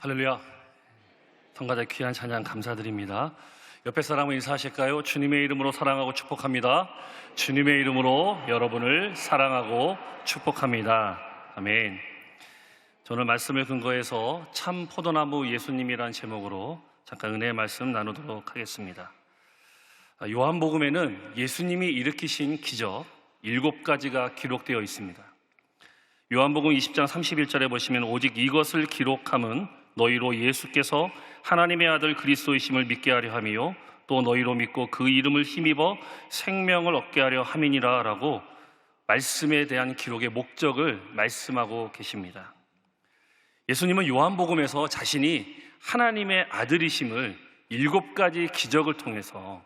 할렐루야. 성가대 귀한 찬양 감사드립니다. 옆에 사람을 인사하실까요? 주님의 이름으로 사랑하고 축복합니다. 주님의 이름으로 여러분을 사랑하고 축복합니다. 아멘. 오늘 말씀을 근거해서 참 포도나무 예수님이라는 제목으로 잠깐 은혜의 말씀 나누도록 하겠습니다. 요한복음에는 예수님이 일으키신 기적 7가지가 기록되어 있습니다. 요한복음 20장 31절에 보시면 오직 이것을 기록함은 너희로 예수께서 하나님의 아들 그리스도이심을 믿게 하려 함이요 또 너희로 믿고 그 이름을 힘입어 생명을 얻게 하려 함이니라 라고 말씀에 대한 기록의 목적을 말씀하고 계십니다. 예수님은 요한복음에서 자신이 하나님의 아들이심을 7가지 기적을 통해서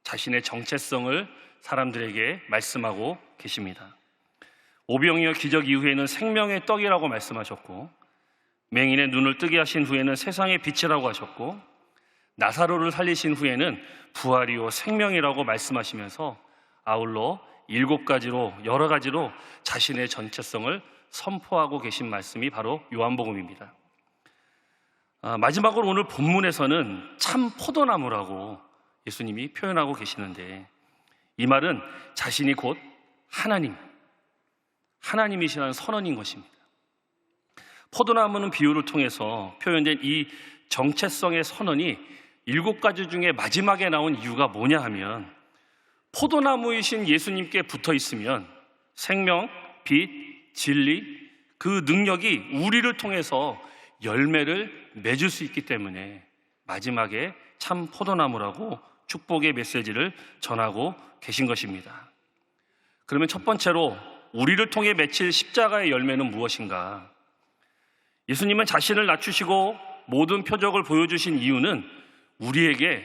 자신의 정체성을 사람들에게 말씀하고 계십니다. 오병이어 기적 이후에는 생명의 떡이라고 말씀하셨고, 맹인의 눈을 뜨게 하신 후에는 세상의 빛이라고 하셨고, 나사로를 살리신 후에는 부활이요 생명이라고 말씀하시면서 아울러 7가지로 여러 가지로 자신의 정체성을 선포하고 계신 말씀이 바로 요한복음입니다. 마지막으로 오늘 본문에서는 참 포도나무라고 예수님이 표현하고 계시는데, 이 말은 자신이 곧 하나님이시라는 선언인 것입니다. 포도나무는 비유를 통해서 표현된 이 정체성의 선언이 7가지 중에 마지막에 나온 이유가 뭐냐 하면, 포도나무이신 예수님께 붙어 있으면 생명, 빛, 진리, 그 능력이 우리를 통해서 열매를 맺을 수 있기 때문에 마지막에 참 포도나무라고 축복의 메시지를 전하고 계신 것입니다. 그러면 첫 번째로 우리를 통해 맺힐 십자가의 열매는 무엇인가? 예수님은 자신을 낮추시고 모든 표적을 보여주신 이유는 우리에게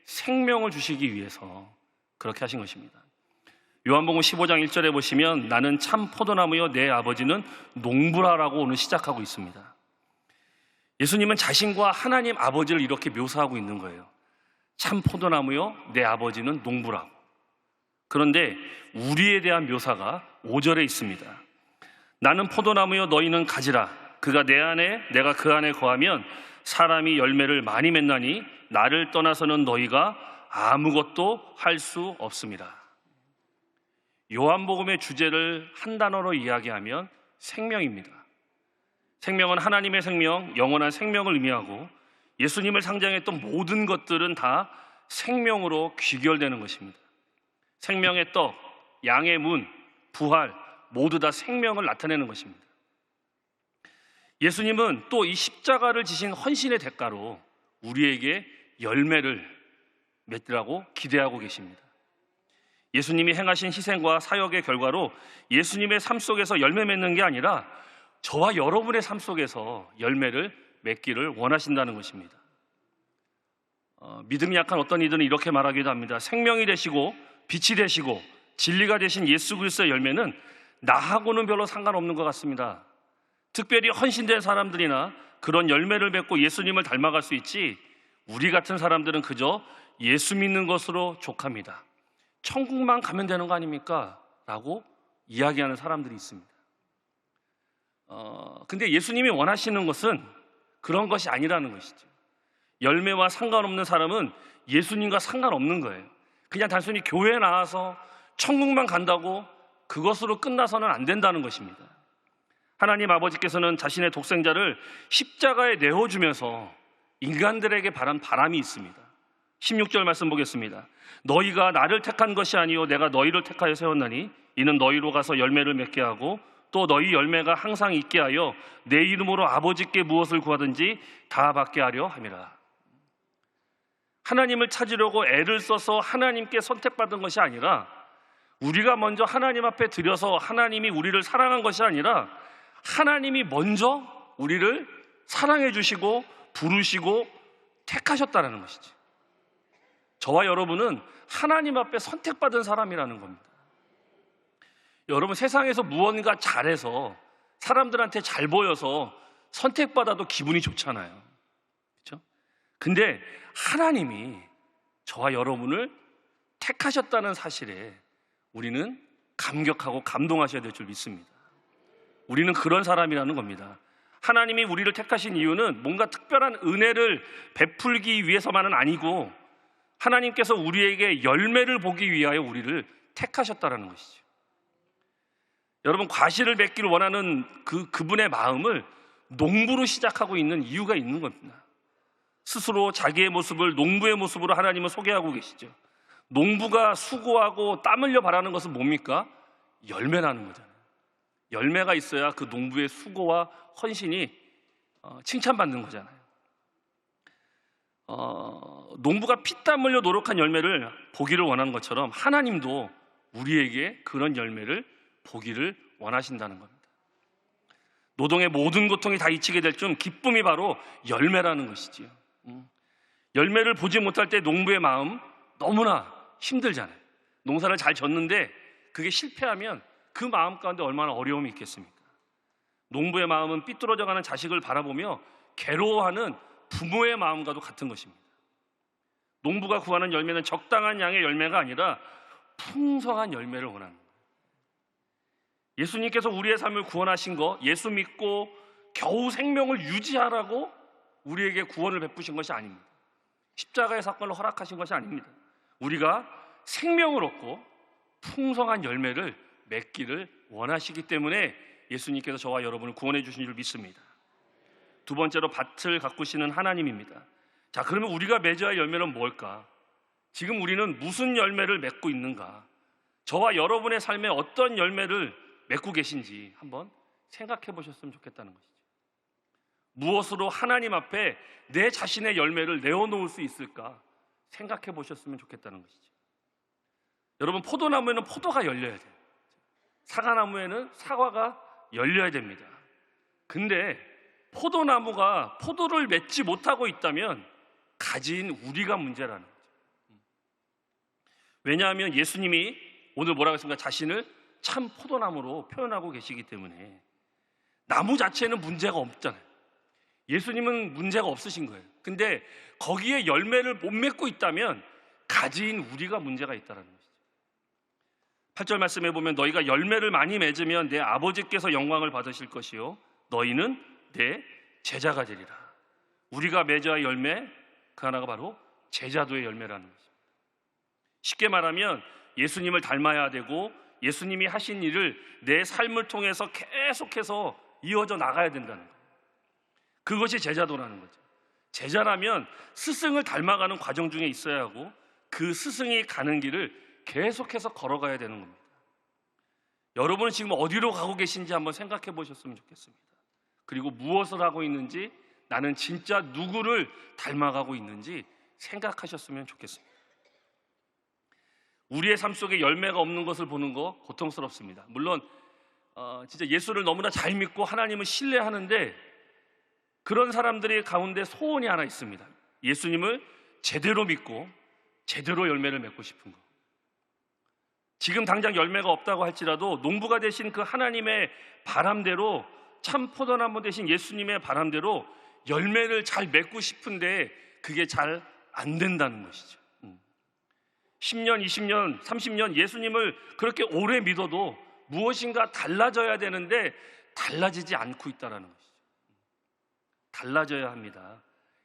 생명을 주시기 위해서 그렇게 하신 것입니다. 요한복음 15장 1절에 보시면 나는 참 포도나무여 내 아버지는 농부라라고 오늘 시작하고 있습니다. 예수님은 자신과 하나님 아버지를 이렇게 묘사하고 있는 거예요. 참 포도나무여 내 아버지는 농부라고. 그런데 우리에 대한 묘사가 5절에 있습니다. 나는 포도나무여 너희는 가지라. 그가 내 안에 내가 그 안에 거하면 사람이 열매를 많이 맺나니 나를 떠나서는 너희가 아무것도 할 수 없습니다. 요한복음의 주제를 한 단어로 이야기하면 생명입니다. 생명은 하나님의 생명, 영원한 생명을 의미하고 예수님을 상징했던 모든 것들은 다 생명으로 귀결되는 것입니다. 생명의 떡, 양의 문, 부활 모두 다 생명을 나타내는 것입니다. 예수님은 또 이 십자가를 지신 헌신의 대가로 우리에게 열매를 맺으라고 기대하고 계십니다. 예수님이 행하신 희생과 사역의 결과로 예수님의 삶 속에서 열매 맺는 게 아니라 저와 여러분의 삶 속에서 열매를 맺기를 원하신다는 것입니다. 믿음이 약한 어떤 이들은 이렇게 말하기도 합니다. 생명이 되시고 빛이 되시고 진리가 되신 예수 그리스도의 열매는 나하고는 별로 상관없는 것 같습니다. 특별히 헌신된 사람들이나 그런 열매를 맺고 예수님을 닮아갈 수 있지, 우리 같은 사람들은 그저 예수 믿는 것으로 족합니다. 천국만 가면 되는 거 아닙니까? 라고 이야기하는 사람들이 있습니다. 근데 예수님이 원하시는 것은 그런 것이 아니라는 것이죠. 열매와 상관없는 사람은 예수님과 상관없는 거예요. 그냥 단순히 교회에 나와서 천국만 간다고 그것으로 끝나서는 안 된다는 것입니다. 하나님 아버지께서는 자신의 독생자를 십자가에 내어주면서 인간들에게 바란 바람이 있습니다. 16절 말씀 보겠습니다. 너희가 나를 택한 것이 아니요 내가 너희를 택하여 세웠나니 이는 너희로 가서 열매를 맺게 하고 또 너희 열매가 항상 있게 하여 내 이름으로 아버지께 무엇을 구하든지 다 받게 하려 함이라. 하나님을 찾으려고 애를 써서 하나님께 선택받은 것이 아니라, 우리가 먼저 하나님 앞에 드려서 하나님이 우리를 사랑한 것이 아니라 하나님이 먼저 우리를 사랑해 주시고 부르시고 택하셨다는 것이지. 저와 여러분은 하나님 앞에 선택받은 사람이라는 겁니다. 여러분, 세상에서 무언가 잘해서 사람들한테 잘 보여서 선택받아도 기분이 좋잖아요. 그렇죠? 근데 하나님이 저와 여러분을 택하셨다는 사실에 우리는 감격하고 감동하셔야 될 줄 믿습니다. 우리는 그런 사람이라는 겁니다. 하나님이 우리를 택하신 이유는 뭔가 특별한 은혜를 베풀기 위해서만은 아니고 하나님께서 우리에게 열매를 보기 위하여 우리를 택하셨다라는 것이죠. 여러분, 과실을 맺기를 원하는 그분의 마음을 농부로 시작하고 있는 이유가 있는 겁니다. 스스로 자기의 모습을 농부의 모습으로 하나님은 소개하고 계시죠. 농부가 수고하고 땀 흘려 바라는 것은 뭡니까? 열매라는 거잖아요. 열매가 있어야 그 농부의 수고와 헌신이 칭찬받는 거잖아요. 농부가 피땀 흘려 노력한 열매를 보기를 원하는 것처럼 하나님도 우리에게 그런 열매를 보기를 원하신다는 겁니다. 노동의 모든 고통이 다 잊히게 될 쯤 기쁨이 바로 열매라는 것이지요. 열매를 보지 못할 때 농부의 마음 너무나 힘들잖아요. 농사를 잘 졌는데 그게 실패하면 그 마음 가운데 얼마나 어려움이 있겠습니까? 농부의 마음은 삐뚤어져가는 자식을 바라보며 괴로워하는 부모의 마음과도 같은 것입니다. 농부가 구하는 열매는 적당한 양의 열매가 아니라 풍성한 열매를 원하는 거예요. 예수님께서 우리의 삶을 구원하신 거, 예수 믿고 겨우 생명을 유지하라고 우리에게 구원을 베푸신 것이 아닙니다. 십자가의 사건을 허락하신 것이 아닙니다. 우리가 생명을 얻고 풍성한 열매를 맺기를 원하시기 때문에 예수님께서 저와 여러분을 구원해 주신 줄 믿습니다. 두 번째로 밭을 가꾸시는 하나님입니다. 자, 그러면 우리가 맺어야 할 열매는 뭘까? 지금 우리는 무슨 열매를 맺고 있는가? 저와 여러분의 삶에 어떤 열매를 맺고 계신지 한번 생각해 보셨으면 좋겠다는 것이죠. 무엇으로 하나님 앞에 내 자신의 열매를 내어놓을 수 있을까 생각해 보셨으면 좋겠다는 것이죠. 여러분, 포도나무에는 포도가 열려야 돼요. 사과나무에는 사과가 열려야 됩니다. 근데 포도나무가 포도를 맺지 못하고 있다면 가진 우리가 문제라는 거죠. 왜냐하면 예수님이 오늘 뭐라고 했습니까? 자신을 참 포도나무로 표현하고 계시기 때문에 나무 자체는 문제가 없잖아요. 예수님은 문제가 없으신 거예요. 근데 거기에 열매를 못 맺고 있다면 가진 우리가 문제가 있다는 것이죠. 8절 말씀해 보면 너희가 열매를 많이 맺으면 내 아버지께서 영광을 받으실 것이요 너희는 내 제자가 되리라. 우리가 맺어야 할 열매 그 하나가 바로 제자도의 열매라는 것입니다. 쉽게 말하면 예수님을 닮아야 되고 예수님이 하신 일을 내 삶을 통해서 계속해서 이어져 나가야 된다는 거예요. 그것이 제자도라는 거죠. 제자라면 스승을 닮아가는 과정 중에 있어야 하고 그 스승이 가는 길을 계속해서 걸어가야 되는 겁니다. 여러분은 지금 어디로 가고 계신지 한번 생각해 보셨으면 좋겠습니다. 그리고 무엇을 하고 있는지, 나는 진짜 누구를 닮아가고 있는지 생각하셨으면 좋겠습니다. 우리의 삶 속에 열매가 없는 것을 보는 거 고통스럽습니다. 물론 진짜 예수를 너무나 잘 믿고 하나님을 신뢰하는데 그런 사람들이 가운데 소원이 하나 있습니다. 예수님을 제대로 믿고 제대로 열매를 맺고 싶은 거. 지금 당장 열매가 없다고 할지라도 농부가 되신 그 하나님의 바람대로, 참 포도나무 되신 예수님의 바람대로 열매를 잘 맺고 싶은데 그게 잘 안 된다는 것이죠. 10년, 20년, 30년 예수님을 그렇게 오래 믿어도 무엇인가 달라져야 되는데 달라지지 않고 있다는 것이죠. 달라져야 합니다.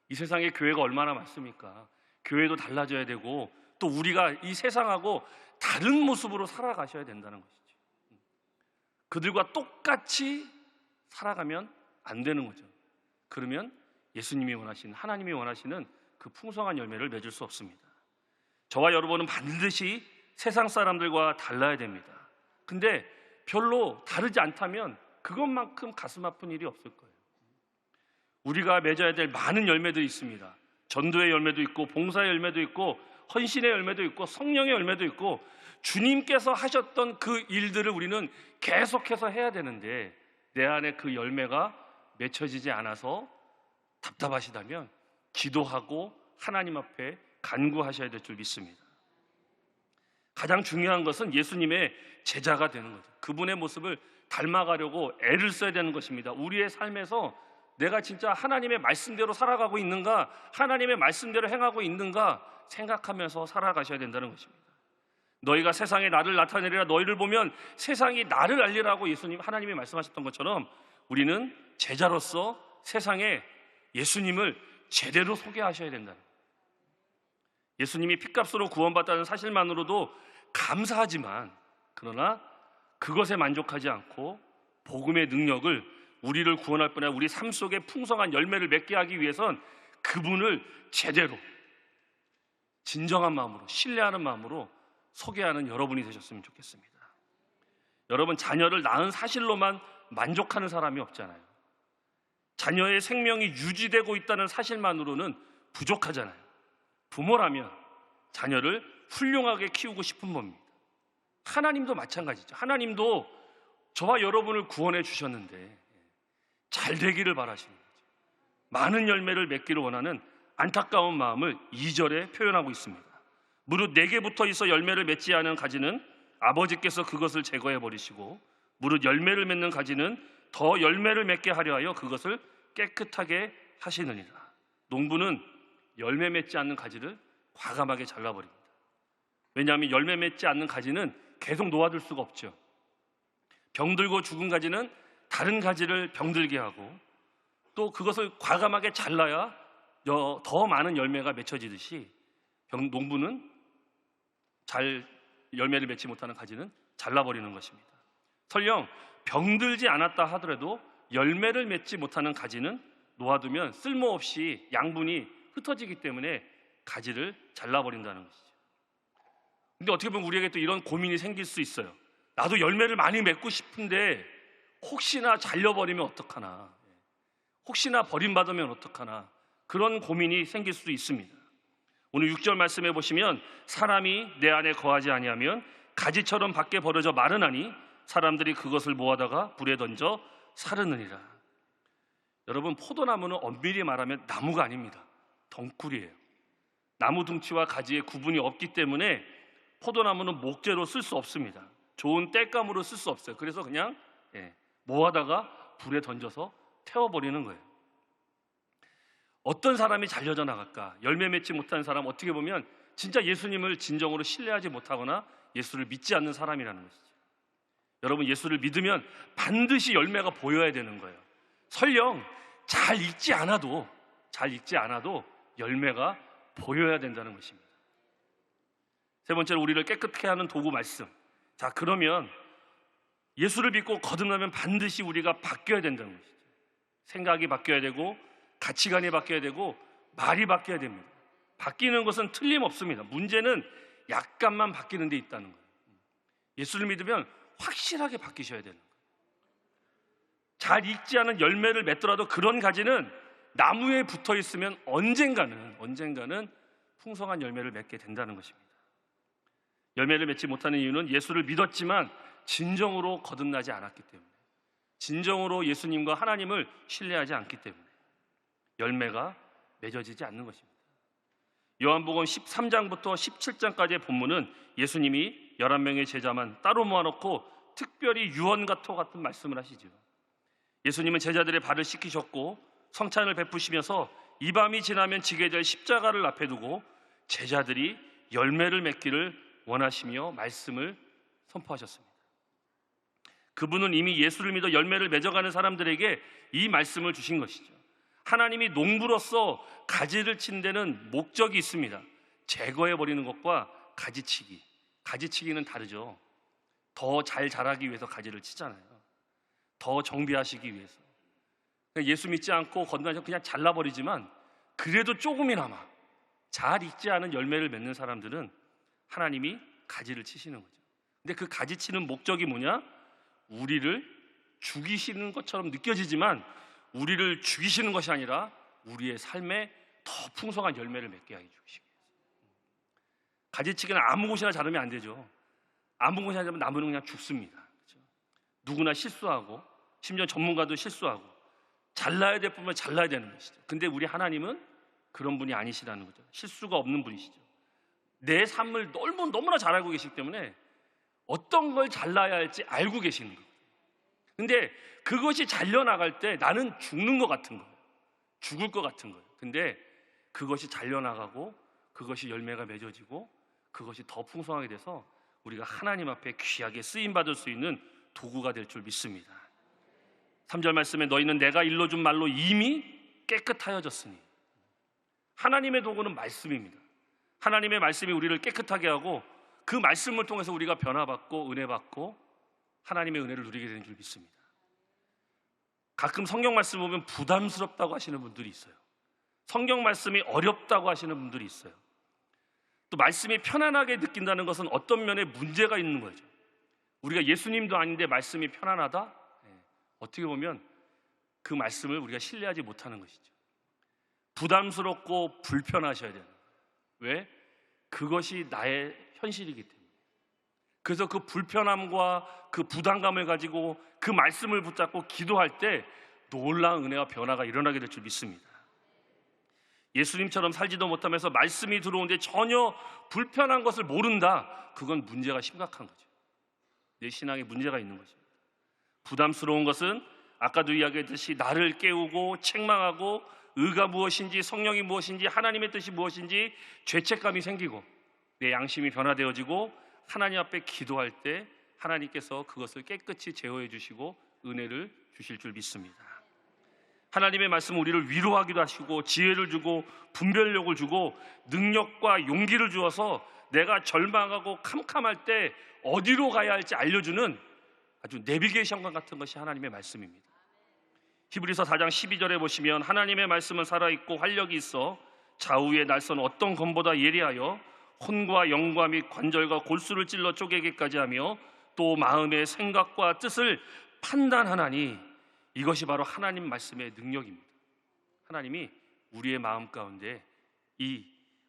이 세상에 교회가 얼마나 많습니까? 교회도 달라져야 되고 또 우리가 이 세상하고 다른 모습으로 살아가셔야 된다는 것이죠. 그들과 똑같이 살아가면 안 되는 거죠. 그러면 예수님이 원하시는, 하나님이 원하시는 그 풍성한 열매를 맺을 수 없습니다. 저와 여러분은 반드시 세상 사람들과 달라야 됩니다. 근데 별로 다르지 않다면 그것만큼 가슴 아픈 일이 없을 거예요. 우리가 맺어야 될 많은 열매들이 있습니다. 전도의 열매도 있고 봉사의 열매도 있고 헌신의 열매도 있고 성령의 열매도 있고 주님께서 하셨던 그 일들을 우리는 계속해서 해야 되는데 내 안에 그 열매가 맺혀지지 않아서 답답하시다면 기도하고 하나님 앞에 간구하셔야 될 줄 믿습니다. 가장 중요한 것은 예수님의 제자가 되는 거죠. 그분의 모습을 닮아가려고 애를 써야 되는 것입니다. 우리의 삶에서 내가 진짜 하나님의 말씀대로 살아가고 있는가, 하나님의 말씀대로 행하고 있는가 생각하면서 살아가셔야 된다는 것입니다. 너희가 세상에 나를 나타내리라. 너희를 보면 세상이 나를 알리라고 예수님, 하나님이 말씀하셨던 것처럼 우리는 제자로서 세상에 예수님을 제대로 소개하셔야 된다. 예수님이 핏값으로 구원받다는 사실만으로도 감사하지만, 그러나 그것에 만족하지 않고 복음의 능력을, 우리를 구원할 뿐 아니라 우리 삶 속에 풍성한 열매를 맺게 하기 위해선 그분을 제대로 진정한 마음으로, 신뢰하는 마음으로 소개하는 여러분이 되셨으면 좋겠습니다. 여러분, 자녀를 낳은 사실로만 만족하는 사람이 없잖아요. 자녀의 생명이 유지되고 있다는 사실만으로는 부족하잖아요. 부모라면 자녀를 훌륭하게 키우고 싶은 겁니다. 하나님도 마찬가지죠. 하나님도 저와 여러분을 구원해 주셨는데 잘 되기를 바라시는 거죠. 많은 열매를 맺기를 원하는 안타까운 마음을 2절에 표현하고 있습니다. 무릇 내게 붙어 있어 열매를 맺지 않은 가지는 아버지께서 그것을 제거해 버리시고, 무릇 열매를 맺는 가지는 더 열매를 맺게 하려 하여 그것을 깨끗하게 하시느니라. 농부는 열매 맺지 않는 가지를 과감하게 잘라버립니다. 왜냐하면 열매 맺지 않는 가지는 계속 놓아둘 수가 없죠. 병들고 죽은 가지는 다른 가지를 병들게 하고, 또 그것을 과감하게 잘라야 더 많은 열매가 맺혀지듯이 농부는 열매를 맺지 못하는 가지는 잘라버리는 것입니다. 설령 병들지 않았다 하더라도 열매를 맺지 못하는 가지는 놓아두면 쓸모없이 양분이 흩어지기 때문에 가지를 잘라버린다는 것이죠. 근데 어떻게 보면 우리에게 또 이런 고민이 생길 수 있어요. 나도 열매를 많이 맺고 싶은데 혹시나 잘려버리면 어떡하나, 혹시나 버림받으면 어떡하나, 그런 고민이 생길 수도 있습니다. 오늘 6절 말씀해 보시면, 사람이 내 안에 거하지 아니하면 가지처럼 밖에 버려져 마르나니 사람들이 그것을 모아다가 불에 던져 사르느니라. 여러분, 포도나무는 엄밀히 말하면 나무가 아닙니다. 덩쿨이에요. 나무 둥치와 가지의 구분이 없기 때문에 포도나무는 목재로 쓸 수 없습니다. 좋은 땔감으로 쓸 수 없어요. 그래서 그냥 모아다가 불에 던져서 태워버리는 거예요. 어떤 사람이 잘려져 나갈까? 열매 맺지 못한 사람, 어떻게 보면 진짜 예수님을 진정으로 신뢰하지 못하거나 예수를 믿지 않는 사람이라는 것이죠. 여러분, 예수를 믿으면 반드시 열매가 보여야 되는 거예요. 설령 잘 익지 않아도 열매가 보여야 된다는 것입니다. 세 번째로, 우리를 깨끗게 하는 도구 말씀. 자, 그러면 예수를 믿고 거듭나면 반드시 우리가 바뀌어야 된다는 것이죠. 생각이 바뀌어야 되고, 가치관이 바뀌어야 되고, 말이 바뀌어야 됩니다. 바뀌는 것은 틀림없습니다. 문제는 약간만 바뀌는 데 있다는 거예요. 예수를 믿으면 확실하게 바뀌셔야 되는 거예요. 잘 익지 않은 열매를 맺더라도 그런 가지는 나무에 붙어 있으면 언젠가는 풍성한 열매를 맺게 된다는 것입니다. 열매를 맺지 못하는 이유는 예수를 믿었지만 진정으로 거듭나지 않았기 때문에, 진정으로 예수님과 하나님을 신뢰하지 않기 때문에 열매가 맺어지지 않는 것입니다. 요한복음 13장부터 17장까지의 본문은 예수님이 11명의 제자만 따로 모아놓고 특별히 유언가토 같은 말씀을 하시죠. 예수님은 제자들의 발을 씻기셨고 성찬을 베푸시면서 이 밤이 지나면 지게 될 십자가를 앞에 두고 제자들이 열매를 맺기를 원하시며 말씀을 선포하셨습니다. 그분은 이미 예수를 믿어 열매를 맺어가는 사람들에게 이 말씀을 주신 것이죠. 하나님이 농부로서 가지를 친 데는 목적이 있습니다. 제거해버리는 것과 가지치기. 가지치기는 다르죠. 더 잘 자라기 위해서 가지를 치잖아요. 더 정비하시기 위해서. 예수 믿지 않고 건너서 그냥 잘라버리지만 그래도 조금이나마 잘 익지 않은 열매를 맺는 사람들은 하나님이 가지를 치시는 거죠. 근데 그 가지 치는 목적이 뭐냐? 우리를 죽이시는 것처럼 느껴지지만 우리를 죽이시는 것이 아니라 우리의 삶에 더 풍성한 열매를 맺게 하기 위해서. 가지치기는 아무 곳이나 자르면 안 되죠. 아무 곳이나 자르면 나무는 그냥 죽습니다. 그렇죠? 누구나 실수하고, 심지어 전문가도 실수하고, 잘라야 될 부분을 잘라야 되는 것이죠. 근데 우리 하나님은 그런 분이 아니시라는 거죠. 실수가 없는 분이시죠. 내 삶을 너무나 잘 알고 계시기 때문에 어떤 걸 잘라야 할지 알고 계시는 거예요. 근데 그것이 잘려나갈 때 나는 죽는 것 같은 거예요. 죽을 것 같은 거예요. 근데 그것이 잘려나가고 그것이 열매가 맺어지고 그것이 더 풍성하게 돼서 우리가 하나님 앞에 귀하게 쓰임받을 수 있는 도구가 될 줄 믿습니다. 3절 말씀에 너희는 내가 일러준 말로 이미 깨끗하여졌으니. 하나님의 도구는 말씀입니다. 하나님의 말씀이 우리를 깨끗하게 하고 그 말씀을 통해서 우리가 변화받고 은혜받고 하나님의 은혜를 누리게 되는 줄 믿습니다. 가끔 성경 말씀 보면 부담스럽다고 하시는 분들이 있어요. 성경 말씀이 어렵다고 하시는 분들이 있어요. 또 말씀이 편안하게 느낀다는 것은 어떤 면에 문제가 있는 거죠. 우리가 예수님도 아닌데 말씀이 편안하다? 어떻게 보면 그 말씀을 우리가 신뢰하지 못하는 것이죠. 부담스럽고 불편하셔야 되는 거예요. 왜? 그것이 나의 현실이기 때문에. 그래서 그 불편함과 그 부담감을 가지고 그 말씀을 붙잡고 기도할 때 놀라운 은혜와 변화가 일어나게 될 줄 믿습니다. 예수님처럼 살지도 못하면서 말씀이 들어오는데 전혀 불편한 것을 모른다. 그건 문제가 심각한 거죠. 내 신앙에 문제가 있는 거죠. 부담스러운 것은 아까도 이야기했듯이 나를 깨우고 책망하고 의가 무엇인지 성령이 무엇인지 하나님의 뜻이 무엇인지 죄책감이 생기고 내 양심이 변화되어지고 하나님 앞에 기도할 때 하나님께서 그것을 깨끗이 제어해 주시고 은혜를 주실 줄 믿습니다. 하나님의 말씀은 우리를 위로하기도 하시고 지혜를 주고 분별력을 주고 능력과 용기를 주어서 내가 절망하고 캄캄할 때 어디로 가야 할지 알려주는 아주 내비게이션과 같은 것이 하나님의 말씀입니다. 히브리서 4장 12절에 보시면 하나님의 말씀은 살아있고 활력이 있어 좌우의 날선 어떤 검보다 예리하여 혼과 영과 및 관절과 골수를 찔러 쪼개기까지 하며 또 마음의 생각과 뜻을 판단하나니 이것이 바로 하나님 말씀의 능력입니다. 하나님이 우리의 마음 가운데 이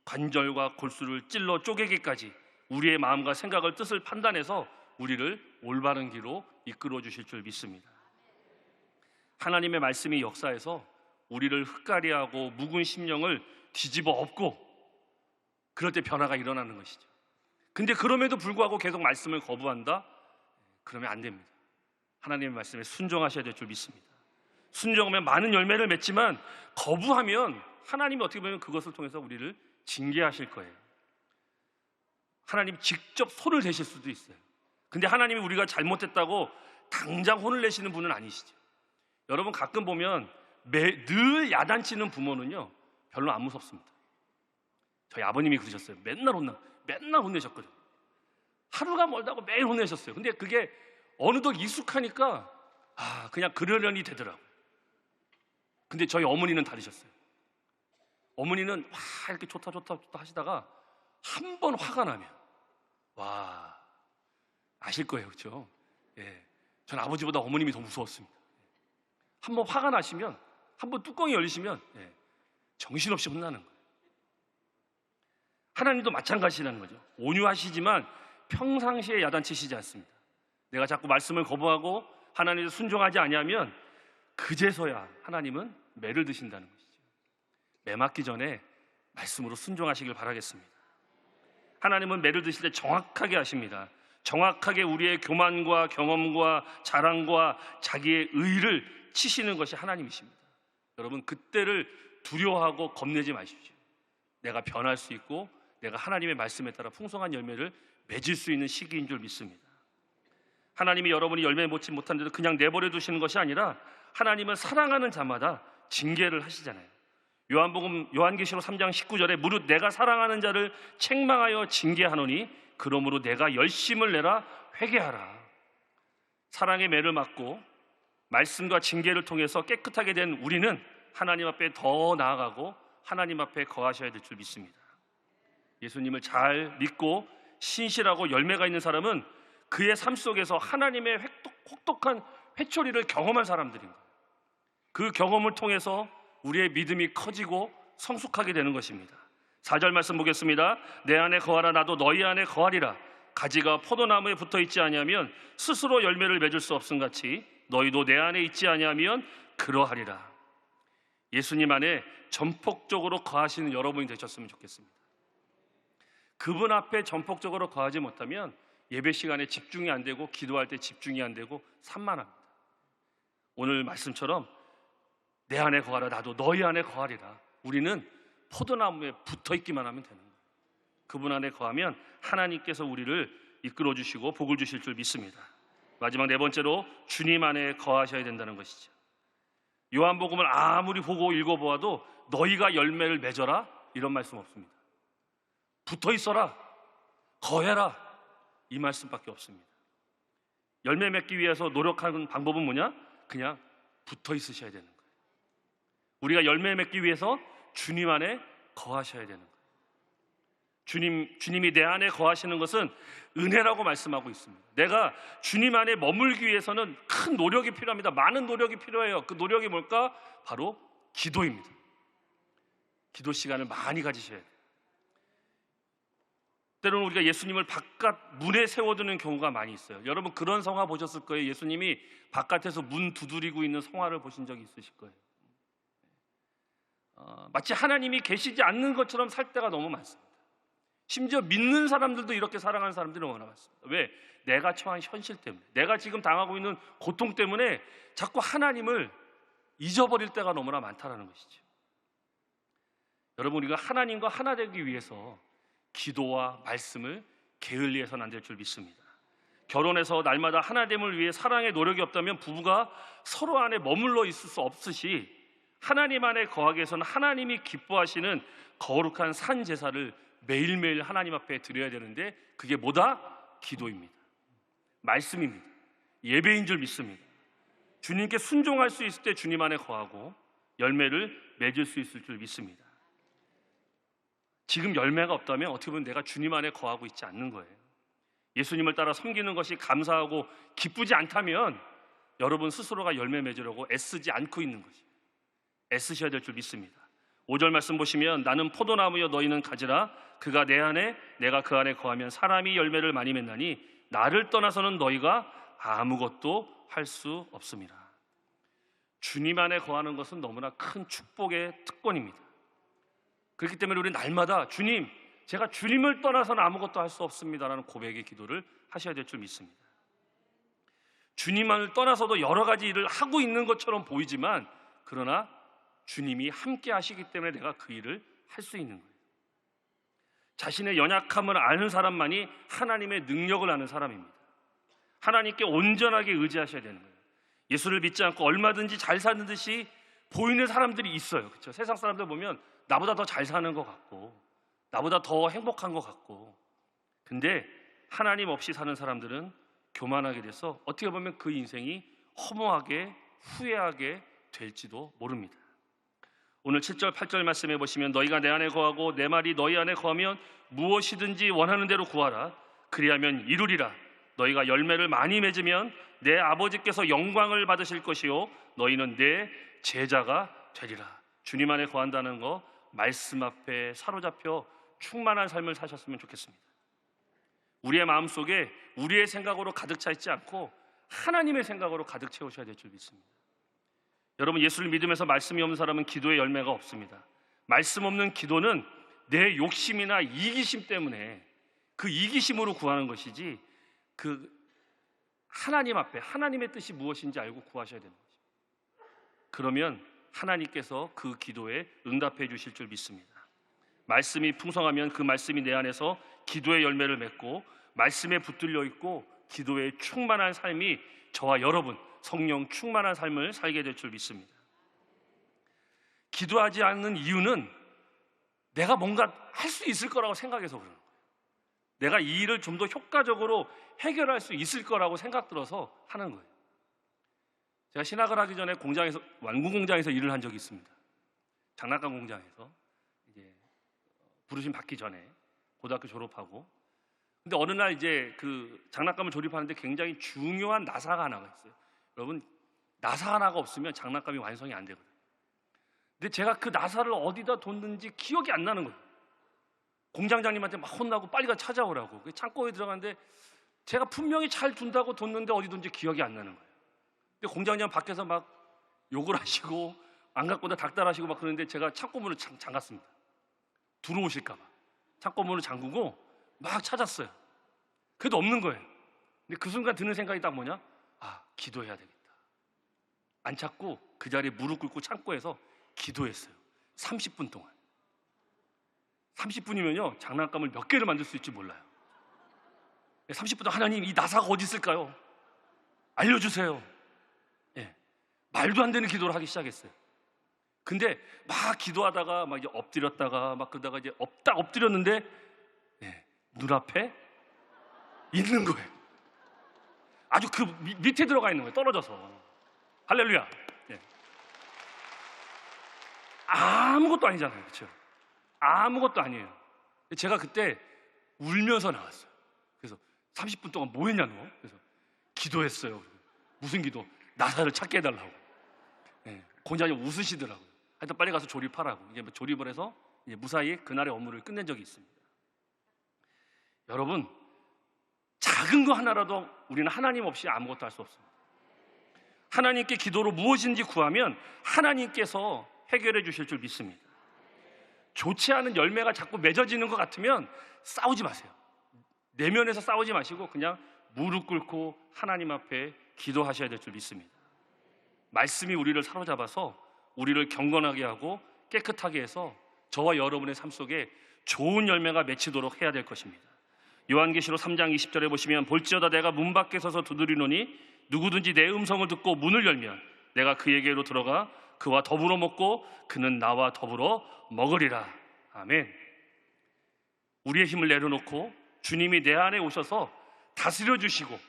관절과 골수를 찔러 쪼개기까지 우리의 마음과 생각을 뜻을 판단해서 우리를 올바른 길로 이끌어 주실 줄 믿습니다. 하나님의 말씀이 역사에서 우리를 흑가리하고 묵은 심령을 뒤집어 엎고 그럴 때 변화가 일어나는 것이죠. 근데 그럼에도 불구하고 계속 말씀을 거부한다? 그러면 안 됩니다. 하나님의 말씀에 순종하셔야 될 줄 믿습니다. 순종하면 많은 열매를 맺지만 거부하면 하나님이 어떻게 보면 그것을 통해서 우리를 징계하실 거예요. 하나님 직접 손을 대실 수도 있어요. 근데 하나님이 우리가 잘못했다고 당장 혼을 내시는 분은 아니시죠. 여러분 가끔 보면 늘 야단치는 부모는요 별로 안 무섭습니다. 저희 아버님이 그러셨어요. 맨날 혼내셨거든요. 하루가 멀다고 매일 혼내셨어요. 근데 그게 어느덧 익숙하니까 그냥 그러려니 되더라고요. 근데 저희 어머니는 다르셨어요. 어머니는 이렇게 좋다 하시다가 한 번 화가 나면 아실 거예요, 그렇죠? 예, 전 아버지보다 어머님이 더 무서웠습니다. 한 번 화가 나시면, 한 번 뚜껑이 열리시면 정신없이 혼나는 거예요. 하나님도 마찬가지라는 거죠. 온유하시지만 평상시에 야단치시지 않습니다. 내가 자꾸 말씀을 거부하고 하나님께 순종하지 아니하면 그제서야 하나님은 매를 드신다는 것이죠. 매 맞기 전에 말씀으로 순종하시길 바라겠습니다. 하나님은 매를 드실 때 정확하게 하십니다. 정확하게 우리의 교만과 경험과 자랑과 자기의 의를 치시는 것이 하나님이십니다. 여러분 그때를 두려워하고 겁내지 마십시오. 내가 변할 수 있고 내가 하나님의 말씀에 따라 풍성한 열매를 맺을 수 있는 시기인 줄 믿습니다. 하나님이 여러분이 열매 맺지 못한데도 그냥 내버려 두시는 것이 아니라 하나님은 사랑하는 자마다 징계를 하시잖아요. 요한계시록 3장 19절에 무릇 내가 사랑하는 자를 책망하여 징계하노니 그러므로 내가 열심을 내라 회개하라. 사랑의 매를 맞고 말씀과 징계를 통해서 깨끗하게 된 우리는 하나님 앞에 더 나아가고 하나님 앞에 거하셔야 될 줄 믿습니다. 예수님을 잘 믿고 신실하고 열매가 있는 사람은 그의 삶 속에서 하나님의 혹독한 회초리를 경험한 사람들인 거예요. 그 경험을 통해서 우리의 믿음이 커지고 성숙하게 되는 것입니다. 4절 말씀 보겠습니다. 내 안에 거하라 나도 너희 안에 거하리라. 가지가 포도나무에 붙어있지 아니하면 스스로 열매를 맺을 수 없음같이 너희도 내 안에 있지 아니하면 그러하리라. 예수님 안에 전폭적으로 거하시는 여러분이 되셨으면 좋겠습니다. 그분 앞에 전폭적으로 거하지 못하면 예배 시간에 집중이 안 되고 기도할 때 집중이 안 되고 산만합니다. 오늘 말씀처럼 내 안에 거하라 나도 너희 안에 거하리라. 우리는 포도나무에 붙어있기만 하면 되는 거예요. 그분 안에 거하면 하나님께서 우리를 이끌어 주시고 복을 주실 줄 믿습니다. 마지막 네 번째로 주님 안에 거하셔야 된다는 것이죠. 요한복음을 아무리 보고 읽어보아도 너희가 열매를 맺어라 이런 말씀 없습니다. 붙어 있어라, 거해라 이 말씀밖에 없습니다. 열매 맺기 위해서 노력하는 방법은 뭐냐? 그냥 붙어 있으셔야 되는 거예요. 우리가 열매 맺기 위해서 주님 안에 거하셔야 되는 거예요. 주님이 내 안에 거하시는 것은 은혜라고 말씀하고 있습니다. 내가 주님 안에 머물기 위해서는 큰 노력이 필요합니다. 많은 노력이 필요해요. 그 노력이 뭘까? 바로 기도입니다. 기도 시간을 많이 가지셔야 돼요. 때로는 우리가 예수님을 바깥 문에 세워두는 경우가 많이 있어요. 여러분 그런 성화 보셨을 거예요. 예수님이 바깥에서 문 두드리고 있는 성화를 보신 적이 있으실 거예요. 마치 하나님이 계시지 않는 것처럼 살 때가 너무 많습니다. 심지어 믿는 사람들도 이렇게 살아가는 사람들이 너무나 많습니다. 왜? 내가 처한 현실 때문에, 내가 지금 당하고 있는 고통 때문에 자꾸 하나님을 잊어버릴 때가 너무나 많다는 것이죠. 여러분 우리가 하나님과 하나 되기 위해서 기도와 말씀을 게을리해서는 안 될 줄 믿습니다. 결혼해서 날마다 하나됨을 위해 사랑의 노력이 없다면 부부가 서로 안에 머물러 있을 수 없으시 하나님 안에 거하기 위해서는 하나님이 기뻐하시는 거룩한 산 제사를 매일매일 하나님 앞에 드려야 되는데 그게 뭐다? 기도입니다. 말씀입니다. 예배인 줄 믿습니다. 주님께 순종할 수 있을 때 주님 안에 거하고 열매를 맺을 수 있을 줄 믿습니다. 지금 열매가 없다면 어떻게 보면 내가 주님 안에 거하고 있지 않는 거예요. 예수님을 따라 섬기는 것이 감사하고 기쁘지 않다면 여러분 스스로가 열매 맺으려고 애쓰지 않고 있는 것이 애쓰셔야 될 줄 믿습니다. 5절 말씀 보시면 나는 포도나무여 너희는 가지라 그가 내 안에 내가 그 안에 거하면 사람이 열매를 많이 맺나니 나를 떠나서는 너희가 아무것도 할 수 없습니다. 주님 안에 거하는 것은 너무나 큰 축복의 특권입니다. 그렇기 때문에 우리 날마다 주님, 제가 주님을 떠나서는 아무것도 할 수 없습니다라는 고백의 기도를 하셔야 될 줄 믿습니다. 주님을 떠나서도 여러 가지 일을 하고 있는 것처럼 보이지만 그러나 주님이 함께 하시기 때문에 내가 그 일을 할 수 있는 거예요. 자신의 연약함을 아는 사람만이 하나님의 능력을 아는 사람입니다. 하나님께 온전하게 의지하셔야 되는 거예요. 예수를 믿지 않고 얼마든지 잘 사는 듯이 보이는 사람들이 있어요. 그렇죠? 세상 사람들 보면 나보다 더 잘 사는 것 같고 나보다 더 행복한 것 같고 근데 하나님 없이 사는 사람들은 교만하게 돼서 어떻게 보면 그 인생이 허무하게 후회하게 될지도 모릅니다. 오늘 7절 8절 말씀해 보시면 너희가 내 안에 거하고 내 말이 너희 안에 거하면 무엇이든지 원하는 대로 구하라 그리하면 이루리라. 너희가 열매를 많이 맺으면 내 아버지께서 영광을 받으실 것이요 너희는 내 제자가 되리라. 주님 안에 거한다는 거 말씀 앞에 사로잡혀 충만한 삶을 사셨으면 좋겠습니다. 우리의 마음속에 우리의 생각으로 가득 차 있지 않고 하나님의 생각으로 가득 채우셔야 될 줄 믿습니다. 여러분 예수를 믿으면서 말씀이 없는 사람은 기도의 열매가 없습니다. 말씀 없는 기도는 내 욕심이나 이기심 때문에 그 이기심으로 구하는 것이지 그 하나님 앞에 하나님의 뜻이 무엇인지 알고 구하셔야 되는 거죠. 그러면 하나님께서 그 기도에 응답해 주실 줄 믿습니다. 말씀이 풍성하면 그 말씀이 내 안에서 기도의 열매를 맺고 말씀에 붙들려 있고 기도의 충만한 삶이 저와 여러분 성령 충만한 삶을 살게 될 줄 믿습니다. 기도하지 않는 이유는 내가 뭔가 할 수 있을 거라고 생각해서 그러는 거예요. 내가 이 일을 좀 더 효과적으로 해결할 수 있을 거라고 생각 들어서 하는 거예요. 제가 신학을 하기 전에 공장에서 완구 공장에서 일을 한 적이 있습니다. 장난감 공장에서 이제 부르심 받기 전에 고등학교 졸업하고 근데 어느 날 이제 그 장난감을 조립하는데 굉장히 중요한 나사가 하나가 있어요. 여러분 나사 하나가 없으면 장난감이 완성이 안 되거든요. 근데 제가 그 나사를 어디다 뒀는지 기억이 안 나는 거예요. 공장장님한테 막 혼나고 빨리 가 찾아오라고. 창고에 들어갔는데 제가 분명히 잘 둔다고 뒀는데 어디 둔지 기억이 안 나는 거예요. 근데 공장장 밖에서 막 욕을 하시고 안 갖고다 닥달하시고 막 그러는데 제가 창고 문을 잠갔습니다. 들어오실까 봐. 창고 문을 잠그고 막 찾았어요. 그래도 없는 거예요. 근데 그 순간 드는 생각이 딱 뭐냐? 아, 기도해야 되겠다. 안 찾고 그 자리에 무릎 꿇고 창고에서 기도했어요. 30분 동안. 30분이면요 장난감을 몇 개를 만들 수 있을지 몰라요. 30분 동안 하나님 이 나사가 어디 있을까요? 알려주세요. 예, 말도 안 되는 기도를 하기 시작했어요. 근데 막 기도하다가 막 이제 엎드렸다가 막 그러다가 이제 엎드렸는데 예, 눈앞에 있는 거예요. 아주 그 밑에 들어가 있는 거예요. 떨어져서. 할렐루야. 예. 아무것도 아니잖아요. 그렇죠? 아무것도 아니에요. 제가 그때 울면서 나왔어요. 그래서 30분 동안 뭐 했냐 너? 그래서 기도했어요. 무슨 기도? 나사를 찾게 해달라고. 예. 권장님 웃으시더라고요. 하여튼 빨리 가서 조립하라고. 이제 조립을 해서 이제 무사히 그날의 업무를 끝낸 적이 있습니다. 여러분, 작은 거 하나라도 우리는 하나님 없이 아무것도 할 수 없습니다. 하나님께 기도로 무엇인지 구하면 하나님께서 해결해 주실 줄 믿습니다. 좋지 않은 열매가 자꾸 맺어지는 것 같으면 싸우지 마세요. 내면에서 싸우지 마시고 그냥 무릎 꿇고 하나님 앞에 기도하셔야 될 줄 믿습니다. 말씀이 우리를 사로잡아서 우리를 경건하게 하고 깨끗하게 해서 저와 여러분의 삶 속에 좋은 열매가 맺히도록 해야 될 것입니다. 요한계시록 3장 20절에 보시면 볼지어다 내가 문 밖에 서서 두드리노니 누구든지 내 음성을 듣고 문을 열면 내가 그에게로 들어가 그와 더불어 먹고 그는 나와 더불어 먹으리라. 아멘. 우리의 힘을 내려놓고 주님이 내 안에 오셔서 다스려 주시고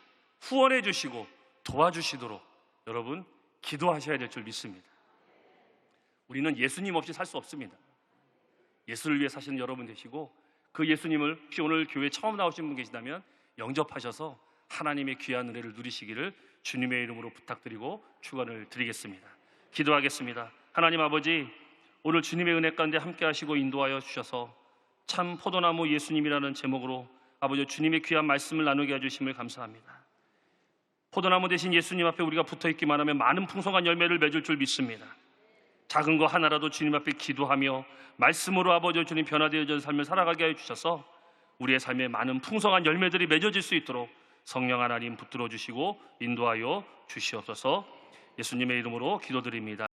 후원해 주시고 도와주시도록 여러분 기도하셔야 될 줄 믿습니다. 우리는 예수님 없이 살 수 없습니다. 예수를 위해 사시는 여러분 되시고 그 예수님을 혹시 오늘 교회 처음 나오신 분 계시다면 영접하셔서 하나님의 귀한 은혜를 누리시기를 주님의 이름으로 부탁드리고 축원을 드리겠습니다. 기도하겠습니다. 하나님 아버지, 오늘 주님의 은혜 가운데 함께 하시고 인도하여 주셔서 참 포도나무 예수님이라는 제목으로 아버지 주님의 귀한 말씀을 나누게 해주심을 감사합니다. 포도나무 대신 예수님 앞에 우리가 붙어있기만 하면 많은 풍성한 열매를 맺을 줄 믿습니다. 작은 거 하나라도 주님 앞에 기도하며 말씀으로 아버지 주님 변화되어진 삶을 살아가게 해주셔서 우리의 삶에 많은 풍성한 열매들이 맺어질 수 있도록 성령 하나님 붙들어 주시고 인도하여 주시옵소서. 예수님의 이름으로 기도드립니다.